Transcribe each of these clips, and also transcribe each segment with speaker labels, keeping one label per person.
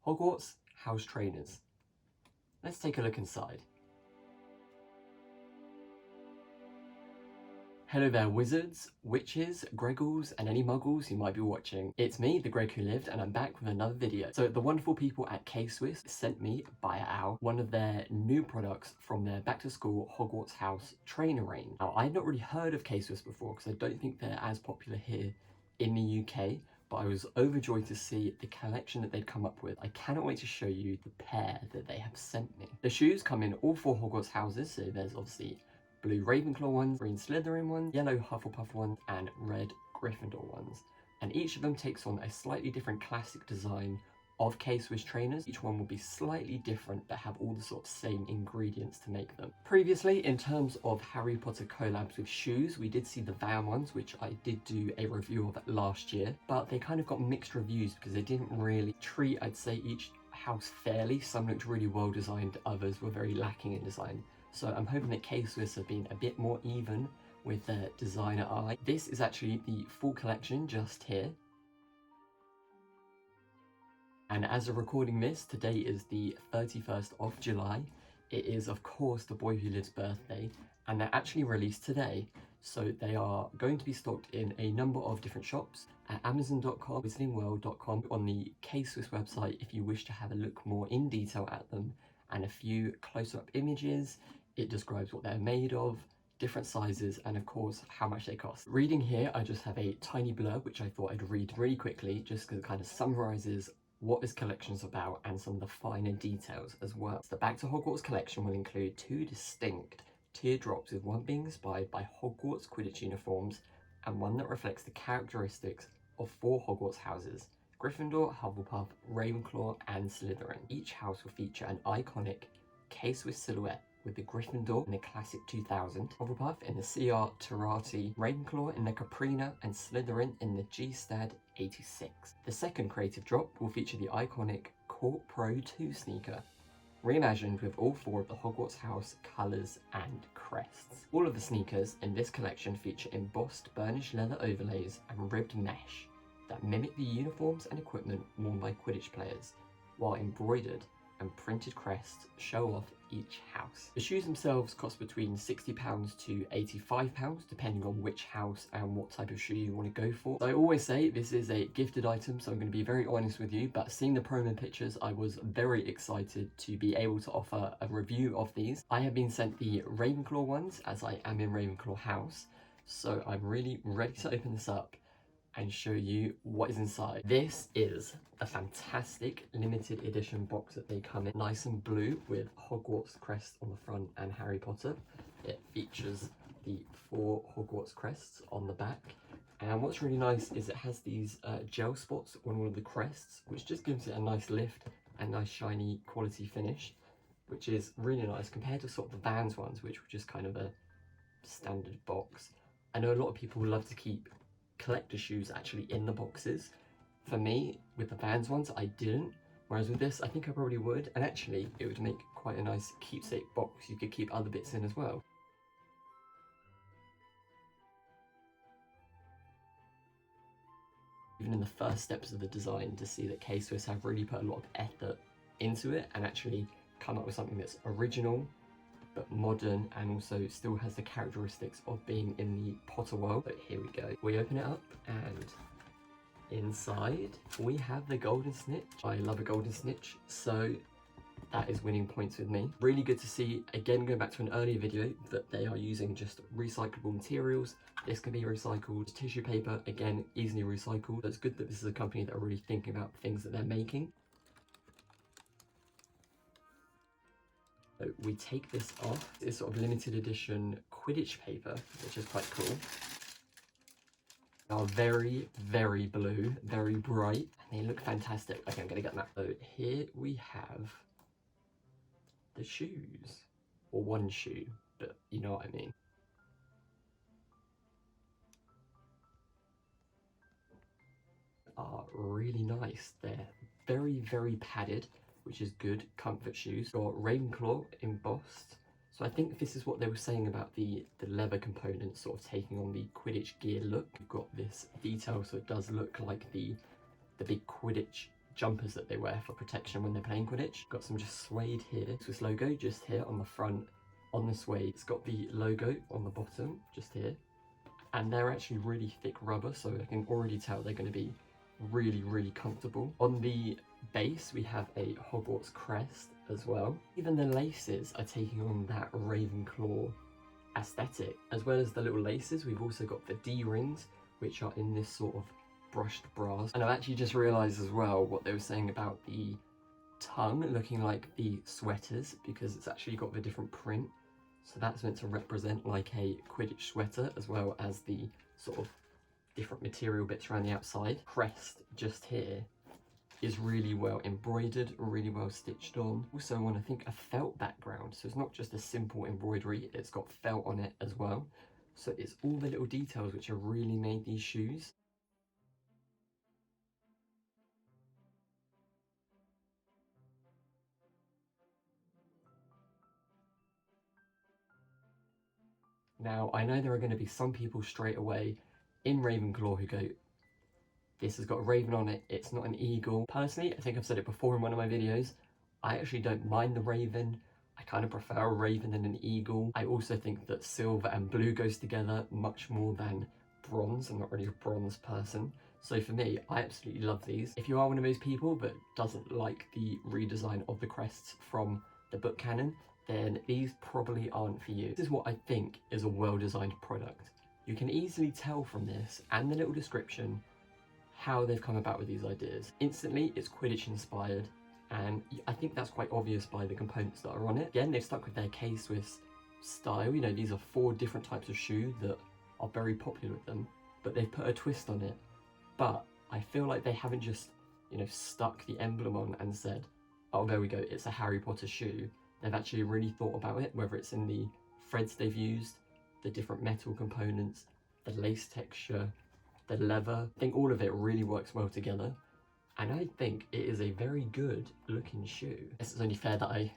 Speaker 1: Hogwarts House Trainers. Let's take a look inside. Hello there wizards, witches, Greg-Ghouls and any muggles you might be watching. It's me, the Greg who lived, and I'm back with another video. So the wonderful people at K-Swiss sent me, by Owl, one of their new products from their back to school Hogwarts House Trainer range. Now I'd not really heard of K-Swiss before because I don't think they're as popular here in the UK, but I was overjoyed to see the collection that they'd come up with. I cannot wait to show you the pair that they have sent me. The shoes come in all 4 Hogwarts houses, so there's obviously blue Ravenclaw ones, green Slytherin ones, yellow Hufflepuff ones, and red Gryffindor ones. And each of them takes on a slightly different classic design of K-Swiss trainers. Each one will be slightly different but have all the sort of same ingredients to make them. Previously, in terms of Harry Potter collabs with shoes, we did see the Van ones, which I did do a review of last year, but they kind of got mixed reviews because they didn't really treat, I'd say, each house fairly. Some looked really well designed, others were very lacking in design. So I'm hoping that K-Swiss have been a bit more even with their designer eye. This is actually the full collection just here. And as of recording this, today is the 31st of July. It is, of course, the boy who lives' birthday, and they're actually released today. So they are going to be stocked in a number of different shops at Amazon.com, WizardingWorld.com, on the K-Swiss website if you wish to have a look more in detail at them, and a few close-up images. It describes what they're made of, different sizes, and of course how much they cost. Reading here, I just have a tiny blurb which I thought I'd read really quickly just because it kind of summarizes what this collection is about and some of the finer details as well. So the Back to Hogwarts collection will include 2 distinct teardrops, with one being inspired by Hogwarts Quidditch uniforms and one that reflects the characteristics of 4 Hogwarts houses: Gryffindor, Hufflepuff, Ravenclaw and Slytherin. Each house will feature an iconic K-Swiss silhouette, with the Gryffindor in the classic 2000, Hufflepuff in the CR Terati, Ravenclaw in the Caprina, and Slytherin in the G-Stad 86. The second creative drop will feature the iconic Court Pro 2 sneaker, reimagined with all 4 of the Hogwarts house colours and crests. All of the sneakers in this collection feature embossed burnished leather overlays and ribbed mesh that mimic the uniforms and equipment worn by Quidditch players, while embroidered and printed crests show off each house. The shoes themselves cost between £60 to £85, depending on which house and what type of shoe you want to go for. So I always say this is a gifted item, so I'm going to be very honest with you, but seeing the promo pictures, I was very excited to be able to offer a review of these. I have been sent the Ravenclaw ones, as I am in Ravenclaw house, so I'm really ready to open this up and show you what is inside. This is a fantastic limited edition box that they come in. Nice and blue with Hogwarts crest on the front and Harry Potter. It features the 4 Hogwarts crests on the back. And what's really nice is it has these gel spots on all of the crests, which just gives it a nice lift and nice shiny quality finish, which is really nice compared to sort of the Vans ones, which were just kind of a standard box. I know a lot of people love to keep collector shoes actually in the boxes. For me, with the Vans ones, I didn't, whereas with this I think I probably would, and actually it would make quite a nice keepsake box you could keep other bits in as well. Even in the first steps of the design, to see that K-Swiss have really put a lot of effort into it and actually come up with something that's original but modern and also still has the characteristics of being in the Potter world. But here we go. We open it up and inside we have the golden snitch. I love a golden snitch, so that is winning points with me. Really good to see, again going back to an earlier video, that they are using just recyclable materials. This can be recycled. Tissue paper, again, easily recycled. So it's good that this is a company that are really thinking about things that they're making. So we take this off. It's sort of limited edition Quidditch paper, which is quite cool. They are very, very blue, very bright, and they look fantastic. Okay, I'm gonna get that. So here we have the shoes, or one shoe, but you know what I mean. Are really nice. They're very, very padded, which is good. Comfort shoes. Got Ravenclaw embossed. So I think this is what they were saying about the leather components sort of taking on the Quidditch gear look. You've got this detail, so it does look like the big Quidditch jumpers that they wear for protection when they're playing Quidditch. Got some just suede here, Swiss logo just here on the front on the suede. It's got the logo on the bottom just here, and they're actually really thick rubber, so I can already tell they're going to be really comfortable. On the base we have a Hogwarts crest as well. Even the laces are taking on that Ravenclaw aesthetic. As well as the little laces, we've also got the D-rings, which are in this sort of brushed brass. And I've actually just realised as well what they were saying about the tongue looking like the sweaters, because it's actually got the different print. So that's meant to represent like a Quidditch sweater, as well as the sort of different material bits around the outside. Crest just here is really well embroidered, really well stitched on. Also on, I think, a felt background, so it's not just a simple embroidery, it's got felt on it as well. So it's all the little details which have really made these shoes. Now, I know there are going to be some people straight away in Ravenclaw who go, this has got a raven on it, it's not an eagle. Personally, I think I've said it before in one of my videos, I actually don't mind the raven. I kind of prefer a raven than an eagle. I also think that silver and blue goes together much more than bronze. I'm not really a bronze person. So for me, I absolutely love these. If you are one of those people that doesn't like the redesign of the crests from the book canon, then these probably aren't for you. This is what I think is a well-designed product. You can easily tell from this and the little description how they've come about with these ideas. Instantly, it's Quidditch inspired, and I think that's quite obvious by the components that are on it. Again, they've stuck with their K-Swiss style. You know, these are 4 different types of shoe that are very popular with them, but they've put a twist on it. But I feel like they haven't just, you know, stuck the emblem on and said, oh, there we go, it's a Harry Potter shoe. They've actually really thought about it, whether it's in the threads they've used, the different metal components, the lace texture, the leather. I think all of it really works well together, and I think it is a very good looking shoe. I guess it's only fair that I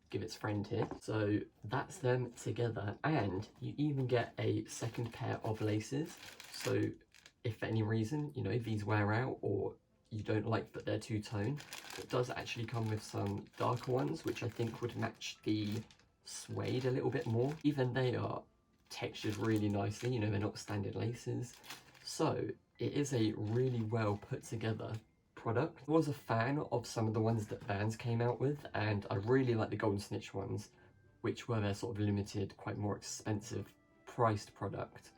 Speaker 1: give its friend here. So that's them together, and you even get a second pair of laces. So if for any reason, you know, these wear out or you don't like that they're two-tone, it does actually come with some darker ones, which I think would match the suede a little bit more. Even they are textured really nicely, you know, they're not standard laces. So it is a really well put together product. I was a fan of some of the ones that Vans came out with, and I really like the Golden Snitch ones, which were their sort of limited, quite more expensive priced product.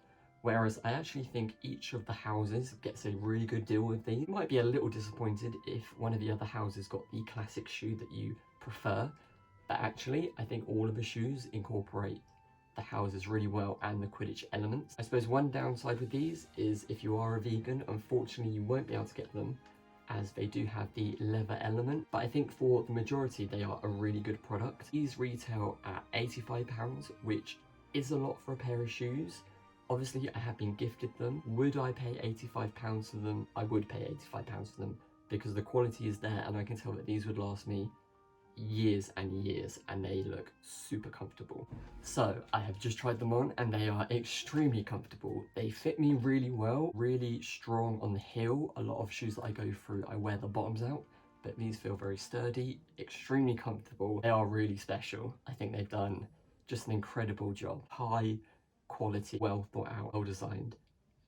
Speaker 1: Whereas I actually think each of the houses gets a really good deal with these. You might be a little disappointed if one of the other houses got the classic shoe that you prefer, but actually I think all of the shoes incorporate the houses really well and the Quidditch elements. I suppose one downside with these is if you are a vegan, unfortunately you won't be able to get them, as they do have the leather element, but I think for the majority they are a really good product. These retail at £85, which is a lot for a pair of shoes. Obviously I have been gifted them. Would I pay £85 for them? I would pay £85 for them, because the quality is there and I can tell that these would last me years and years, and they look super comfortable. So I have just tried them on and they are extremely comfortable. They fit me really well, really strong on the heel. A lot of shoes that I go through, I wear the bottoms out, but these feel very sturdy, extremely comfortable. They are really special. I think they've done just an incredible job. High quality, well thought out, well designed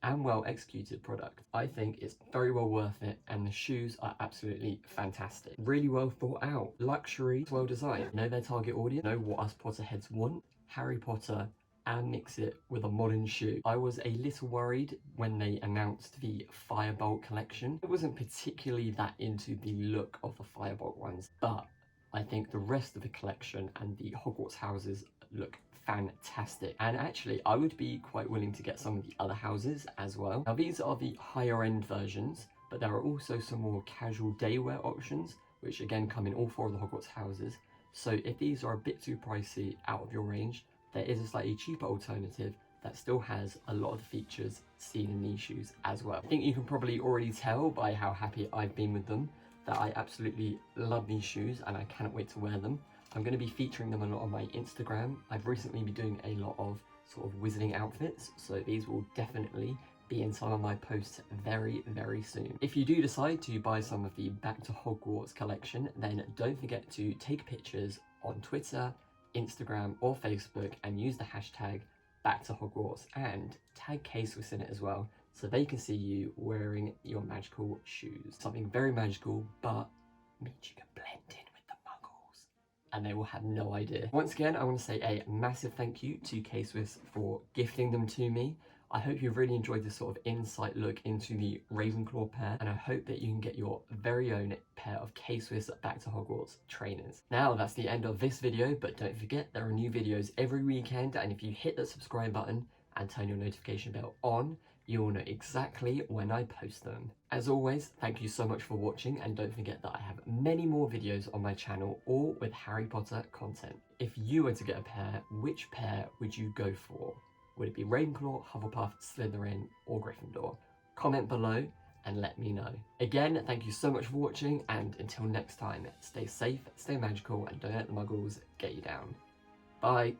Speaker 1: and well executed product. I think it's very well worth it, and the shoes are absolutely fantastic. Really well thought out, luxury, well designed. Know their target audience, know what us Potterheads want, Harry Potter, and mix it with a modern shoe. I was a little worried when they announced the Firebolt collection. I wasn't particularly that into the look of the Firebolt ones, but I think the rest of the collection and the Hogwarts houses look fantastic, and actually I would be quite willing to get some of the other houses as well. Now these are the higher end versions, but there are also some more casual day wear options, which again come in all 4 of the Hogwarts houses. So if these are a bit too pricey out of your range, there is a slightly cheaper alternative that still has a lot of the features seen in these shoes as well. I think you can probably already tell by how happy I've been with them that I absolutely love these shoes and I cannot wait to wear them. I'm going to be featuring them a lot on my Instagram. I've recently been doing a lot of sort of wizarding outfits, so these will definitely be in some of my posts very, very soon. If you do decide to buy some of the Back to Hogwarts collection, then don't forget to take pictures on Twitter, Instagram or Facebook and use the hashtag Back to Hogwarts and tag K-Swiss in it as well, so they can see you wearing your magical shoes. Something very magical, but means you can blend in with the muggles and they will have no idea. Once again, I want to say a massive thank you to K-Swiss for gifting them to me. I hope you've really enjoyed this sort of insight look into the Ravenclaw pair, and I hope that you can get your very own pair of K-Swiss Back to Hogwarts trainers. Now that's the end of this video, but don't forget there are new videos every weekend, and if you hit the subscribe button and turn your notification bell on, you will know exactly when I post them. As always, thank you so much for watching, and don't forget that I have many more videos on my channel, all with Harry Potter content. If you were to get a pair, which pair would you go for? Would it be Ravenclaw, Hufflepuff, Slytherin, or Gryffindor? Comment below and let me know. Again, thank you so much for watching, and until next time, stay safe, stay magical, and don't let the muggles get you down. Bye!